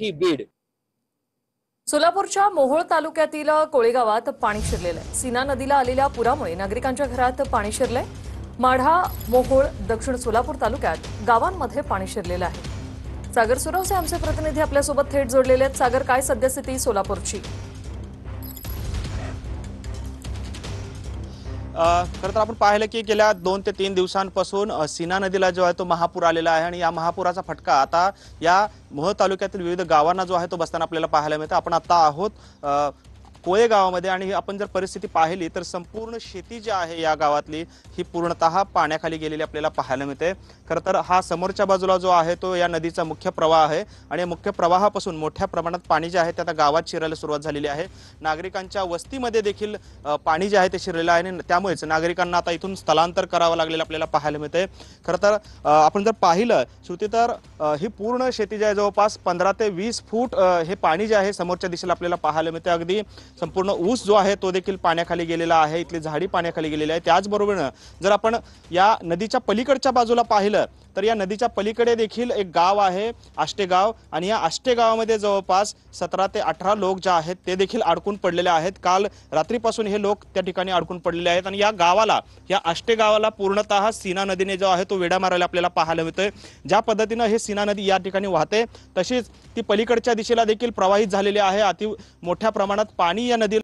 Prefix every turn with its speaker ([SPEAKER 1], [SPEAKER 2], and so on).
[SPEAKER 1] ही बीड.
[SPEAKER 2] सोलापूरच्या मोहोळ तालुक्यातील कोळेगावात पाणी शिरलेलं आहे। सीना नदीला आलेल्या पुरामुळे नागरिकांच्या घरात पाणी शिरलंय। माढा, मोहोळ, दक्षिण सोलापूर तालुक्यात गावांमध्ये पाणी शिरलेलं आहे। सागर सुरवसे आमचे प्रतिनिधी आपल्यासोबत थेट जोडलेले आहेत। सागर, काय सद्यस्थिती सोलापूरची?
[SPEAKER 3] खरं तर आपण पाहिलं की गेल्या 2 ते 3 दिवसांपासून सीना नदीला जो आहे तो महापूर आलेला आहे आणि या महापुराचा फटका आता या मोहोळ तालुक्यातील विविध गावांना जो आहे तो बसताना आपल्याला पाहायला मिळतं। आपण आता आहोत कोळे गावामध्ये आणि आपण जर परिस्थिती पाहिली तर संपूर्ण शेती जी आहे या गावातली ही पूर्णतः पाण्याखाली गेलेली आपल्याला पाहायला मिळते। खरं तर हा समोरच्या बाजूला जो आहे तो या नदीचा मुख्य प्रवाह आहे आणि मुख्य प्रवाहापासून मोठ्या प्रमाणात पाणी जे आहे ते आता गावात शिरायला सुरुवात झालेली आहे। नागरिकांच्या वस्तीमध्ये देखील पाणी जे आहे ते शिरलेलं आहे आणि त्यामुळेच नागरिकांना आता इथून स्थलांतर करावं लागलेलं आपल्याला पाहायला मिळते। खरं तर आपण जर पाहिलं श्रुती तर ही पूर्ण शेती जी आहे जवळपास 15 ते 20 फूट हे पाणी जे आहे समोरच्या दिशेला आपल्याला पाहायला मिळते। अगदी संपूर्ण ऊस जो आहे तो देखील पाण्याखाली गेलेला आहे, इथली झाडी पाण्याखाली गेलेली आहे। त्याचबरोबर जर आपण या नदीच्या पलीकडच्या बाजूला पाहिलं तर या नदीच्या पलीकडे देखील एक गाव आहे आष्टे गाव आणि या आष्टे गावामध्ये जवळपास 17 ते 18 लोक जे आहेत ते देखील अडकून पडलेले आहेत। काल रात्रीपासून हे लोक त्या ठिकाणी अडकून पडलेले आहेत आणि या आष्टे गावाला पूर्णतः सीना नदीने जो आहे तो वेढा मारायला आपल्याला पाहायला मिळतोय। ज्या पद्धतीनं हे सीना नदी या ठिकाणी वाहते तशीच ती पलीकडच्या दिशेला देखील प्रवाहित झालेली आहे। अति मोठ्या प्रमाणात पाणी या नदीला